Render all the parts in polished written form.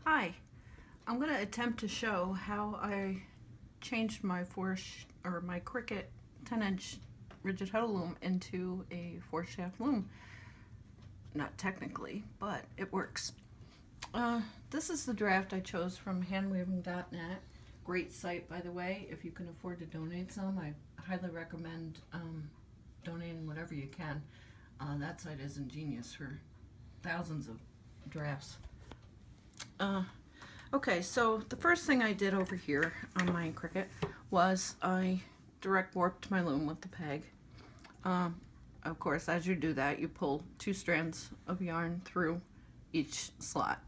Hi, I'm going to attempt to show how I changed my my Cricut 10-inch rigid Heddle loom into a 4-shaft loom. Not technically, but it works. This is the draft I chose from handweaving.net. Great site, by the way. If you can afford to donate some, I highly recommend donating whatever you can. That site is ingenious for thousands of drafts. Okay, so the first thing I did over here on my Cricut was I direct warped my loom with the peg. Of course, as you do that, you pull 2 strands of yarn through each slot.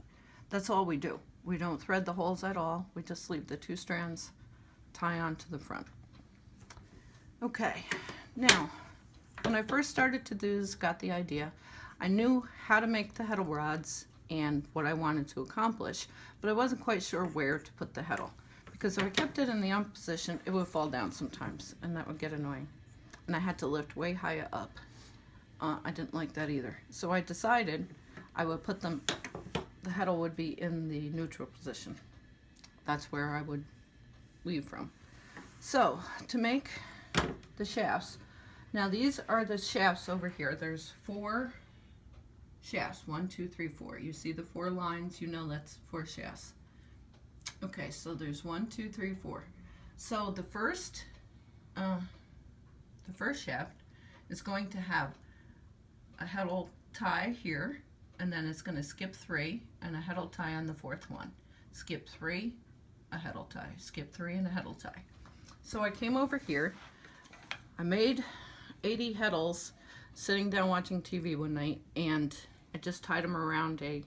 That's all we do. We don't thread the holes at all. We just leave the 2 strands, tie onto the front. Okay, now, when I first started to do this, got the idea, I knew how to make the heddle rods and what I wanted to accomplish, but I wasn't quite sure where to put the heddle, because if I kept it in the up position, it would fall down sometimes, and that would get annoying. And I had to lift way higher up. I didn't like that either. So I decided I would put the heddle would be in the neutral position. That's where I would weave from. So to make the shafts, now these are the shafts over here. There's 4 shafts, 1, 2, 3, 4. You see the 4 lines, you know that's 4 shafts. Okay, so there's 1, 2, 3, 4. So the first shaft is going to have a heddle tie here, and then it's going to skip 3 and a heddle tie on the 4th one. Skip 3, a heddle tie, skip 3 and a heddle tie. So I came over here, I made 80 heddles sitting down watching TV one night, and I just tied them around an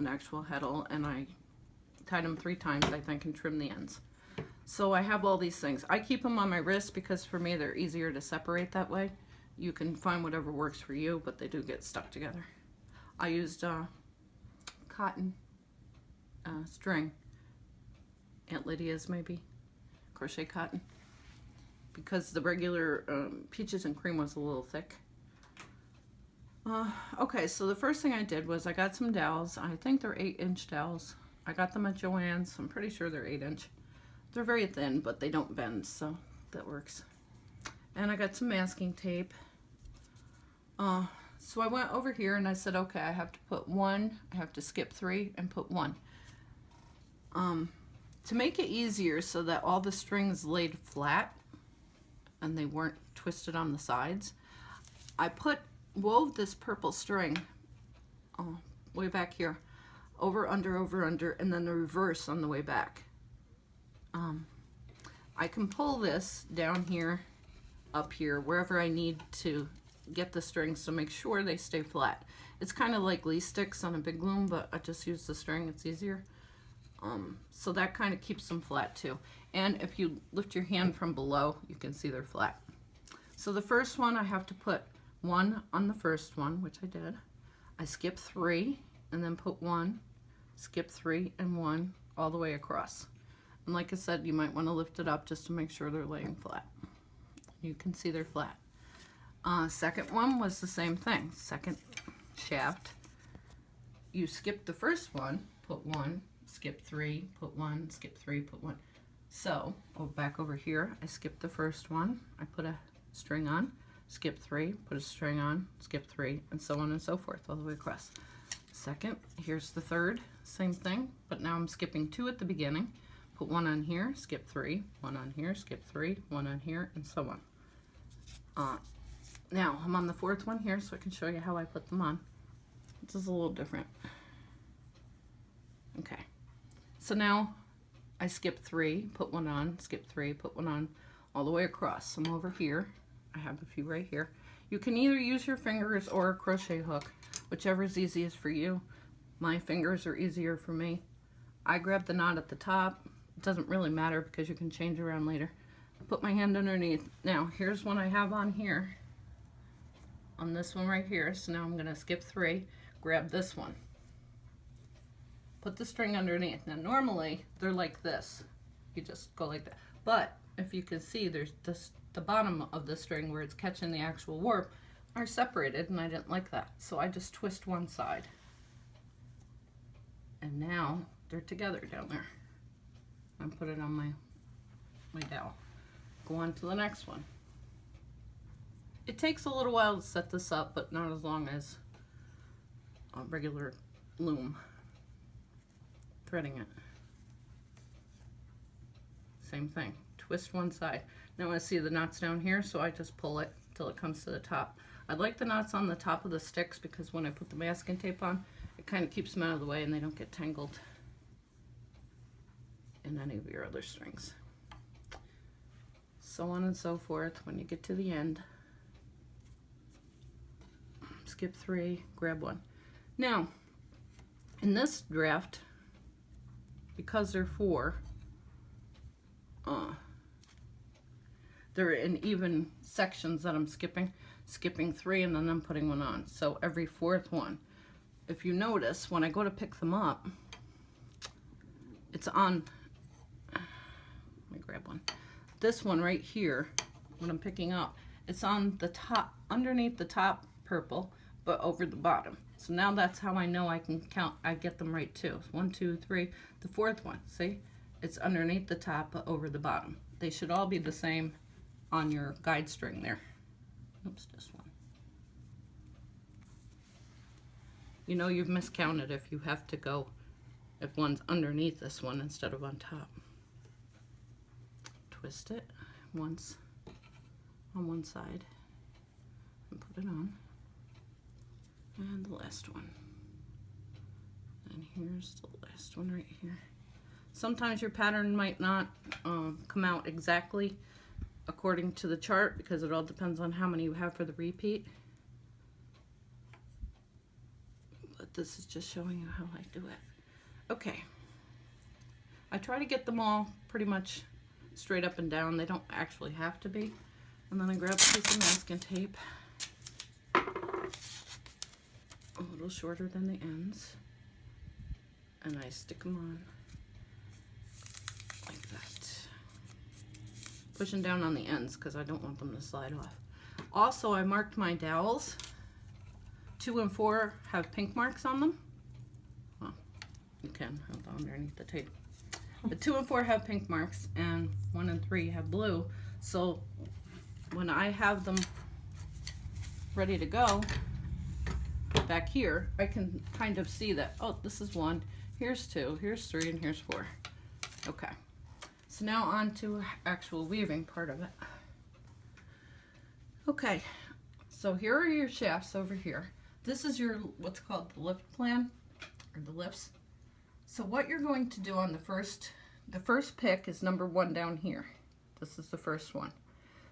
actual heddle, and I tied them 3 times, I think, and trimmed the ends. So I have all these things. I keep them on my wrist because for me they're easier to separate that way. You can find whatever works for you, but they do get stuck together. I used cotton string, Aunt Lydia's maybe, crochet cotton, because the regular peaches and cream was a little thick. Okay, so the first thing I did was I got some dowels. I think they're 8-inch dowels. I got them at Joann's. I'm pretty sure they're 8-inch. They're very thin, but they don't bend, so that works. And I got some masking tape. So I went over here and I said, okay, I have to put 1, I have to skip 3 and put 1. To make it easier so that all the strings laid flat and they weren't twisted on the sides, I wove this purple string way back here, over, under, and then the reverse on the way back. I can pull this down here, up here, wherever I need to get the strings to make sure they stay flat. It's kind of like Lee sticks on a big loom, but I just use the string, it's easier. So that kind of keeps them flat too. And if you lift your hand from below, you can see they're flat. So the first one, I have to put 1 on the first one, which I did. I skip 3 and then put 1, skip 3 and 1 all the way across. And like I said, you might want to lift it up just to make sure they're laying flat. You can see they're flat. Second one was the same thing. Second shaft, you skip the first one, put 1, skip 3, put 1, skip 3, put 1. So, back over here, I skipped the first one, I put a string on, skip 3, put a string on, skip 3, and so on and so forth, all the way across. Second, here's the third, same thing, but now I'm skipping 2 at the beginning, put 1 on here, skip 3, 1 on here, skip 3, 1 on here, and so on. Now, I'm on the 4th one here, so I can show you how I put them on. This is a little different. Okay, so now I skip 3, put 1 on, skip 3, put 1 on, all the way across. I'm over here. I have a few right here. You can either use your fingers or a crochet hook, whichever is easiest for you. My fingers are easier for me. I grab the knot at the top. It doesn't really matter because you can change around later. Put my hand underneath. Now, here's one I have on here. On this one right here. So now I'm going to skip 3, grab this one. Put the string underneath. Now, normally, they're like this. You just go like that. But, if you can see, there's the bottom of the string where it's catching the actual warp are separated, and I didn't like that. So I just twist one side. And now they're together down there. I put it on my dowel. Go on to the next one. It takes a little while to set this up, but not as long as a regular loom. Threading it. Same thing. Twist one side. Now I see the knots down here, so I just pull it till it comes to the top. I like the knots on the top of the sticks because when I put the masking tape on, it kind of keeps them out of the way and they don't get tangled in any of your other strings. So on and so forth. When you get to the end, skip 3, grab 1. Now, in this draft, because they're 4, they're in even sections that I'm skipping 3 and then I'm putting 1 on. So every 4th one. If you notice, when I go to pick them up, it's on, let me grab one. This one right here, when I'm picking up, it's on the top, underneath the top purple, but over the bottom. So now that's how I know I can count, I get them right too. 1, 2, 3, the 4th one, see? It's underneath the top, but over the bottom. They should all be the same on your guide string there. Oops, this one. You know you've miscounted if you have to go, if one's underneath this one instead of on top. Twist it once on one side and put it on. And the last one. And here's the last one right here. Sometimes your pattern might not come out exactly according to the chart because it all depends on how many you have for the repeat. But this is just showing you how I do it. Okay. I try to get them all pretty much straight up and down. They don't actually have to be. And then I grab a piece of masking tape. A little shorter than the ends. And I stick them on like that. Pushing down on the ends because I don't want them to slide off. Also, I marked my dowels. 2 and 4 have pink marks on them. Well, you can have them underneath the tape. But 2 and 4 have pink marks, and 1 and 3 have blue. So when I have them ready to go back here, I can kind of see that, oh, this is 1, here's 2, here's 3, and here's 4. Okay. So now on to actual weaving part of it. Okay, so here are your shafts over here. This is your, what's called the lift plan, or the lifts. So what you're going to do on the first pick is number 1 down here. This is the first one.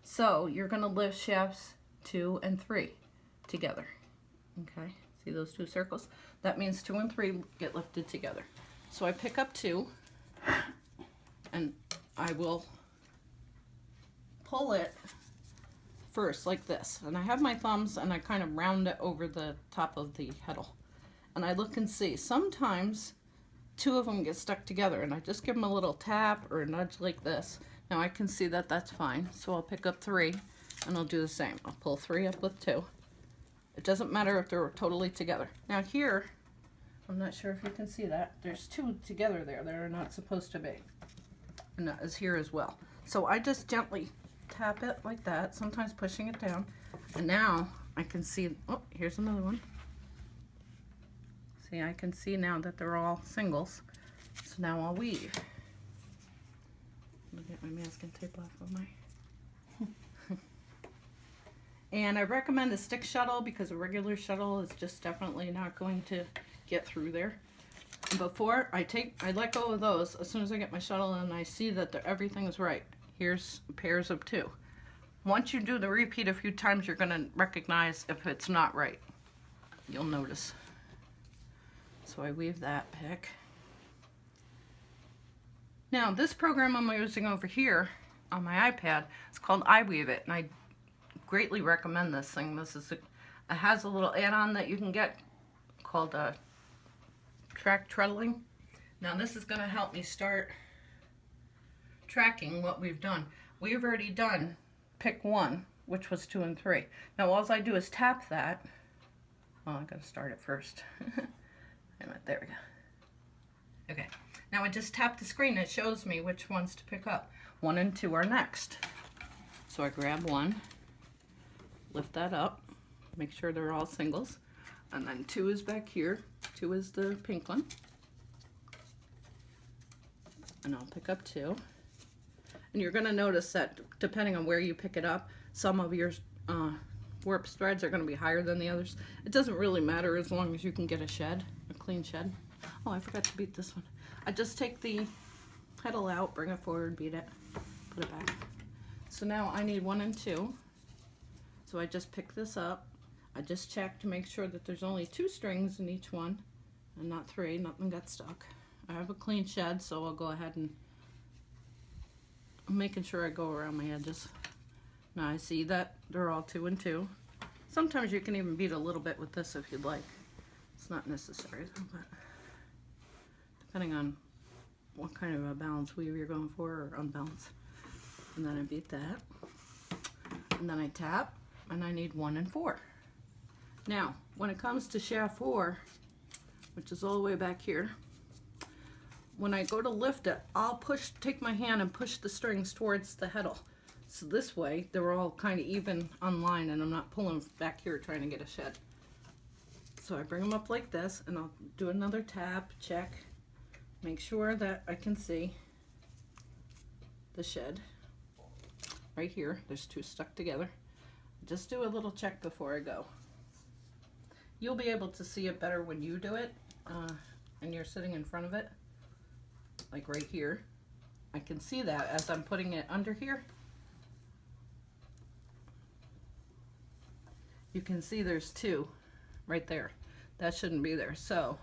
So you're going to lift shafts 2 and 3 together. Okay, see those 2 circles? That means 2 and 3 get lifted together. So I pick up 2 and I will pull it first like this. And I have my thumbs and I kind of round it over the top of the heddle. And I look and see. Sometimes 2 of them get stuck together and I just give them a little tap or a nudge like this. Now I can see that that's fine. So I'll pick up 3 and I'll do the same. I'll pull 3 up with 2. It doesn't matter if they're totally together. Now here, I'm not sure if you can see that. There's 2 together there that are not supposed to be. And that is here as well. So I just gently tap it like that, sometimes pushing it down. And now I can see, oh, here's another one. See, I can see now that they're all singles. So now I'll weave. Let me get my masking tape off of my... And I recommend a stick shuttle because a regular shuttle is just definitely not going to get through there. And before I let go of those as soon as I get my shuttle and I see that everything is right. Here's pairs of 2. Once you do the repeat a few times, you're going to recognize if it's not right. You'll notice. So I weave that pick. Now this program I'm using over here on my iPad, it's called iWeave It, and I greatly recommend this thing. It has a little add-on that you can get called track treadling. Now this is going to help me start tracking what we've done. We've already done pick 1, which was 2 and 3. Now all I do is tap that. Well, I gotta start it first. There we go. Now I just tap the screen, it shows me which ones to pick up. 1 and 2 are next. So I grab one, lift that up, make sure they're all singles, and then 2 is back here. 2 is the pink one. And I'll pick up 2. And you're gonna notice that depending on where you pick it up, some of your warp threads are gonna be higher than the others. It doesn't really matter as long as you can get a shed, a clean shed. Oh, I forgot to beat this one. I just take the heddle out, bring it forward, beat it, put it back. So now I need 1 and 2. So I just pick this up. I just check to make sure that there's only 2 strings in each one and not 3, nothing got stuck. I have a clean shed, so I'll go ahead and I'm making sure I go around my edges. Now I see that they're all 2 and 2. Sometimes you can even beat a little bit with this if you'd like. It's not necessary though, but depending on what kind of a balance weave you're going for or unbalanced. And then I beat that. And then I tap, and I need 1 and 4. Now, when it comes to shaft 4, which is all the way back here, when I go to lift it, I'll take my hand and push the strings towards the heddle. So this way, they're all kind of even on line, and I'm not pulling back here trying to get a shed. So I bring them up like this, and I'll do another tap, check, make sure that I can see the shed. Right here, there's 2 stuck together. Just do a little check before I go. You'll be able to see it better when you do it, and you're sitting in front of it, like right here. I can see that as I'm putting it under here. You can see there's 2 right there. That shouldn't be there. So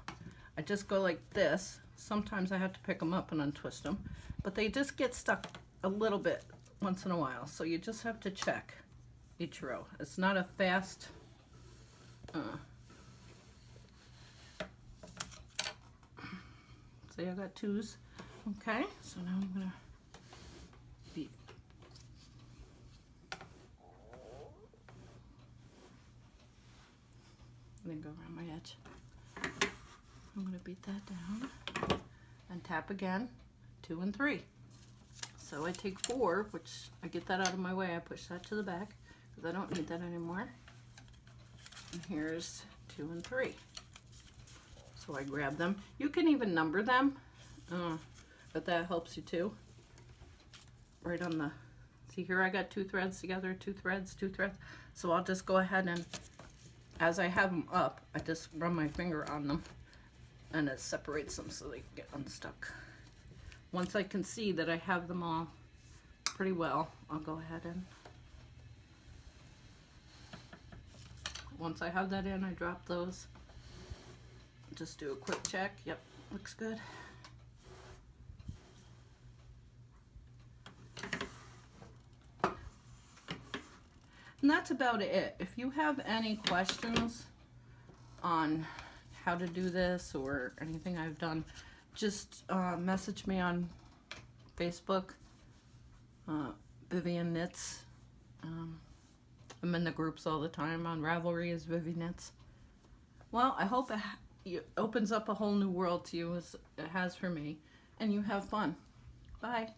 I just go like this. Sometimes I have to pick them up and untwist them, but they just get stuck a little bit once in a while, so you just have to check each row. It's not a fast see, I got 2s. Okay, so now I'm gonna beat. And then go around my edge. I'm gonna beat that down and tap again, 2 and 3. So I take 4, which I get that out of my way. I push that to the back because I don't need that anymore. And here's 2 and 3. So I grab them. You can even number them, but that helps you too. Right on the, see here I got 2 threads together, 2 threads, 2 threads. So I'll just go ahead and, as I have them up, I just run my finger on them and it separates them so they get unstuck. Once I can see that I have them all pretty well, I'll go ahead and, once I have that in, I drop those. Just do a quick check. Yep, looks good. And that's about it. If you have any questions on how to do this or anything I've done, just message me on Facebook, Vivian Knits. I'm in the groups all the time on Ravelry as Vivi Knits. Well, I hope it opens up a whole new world to you as it has for me, and you have fun. Bye.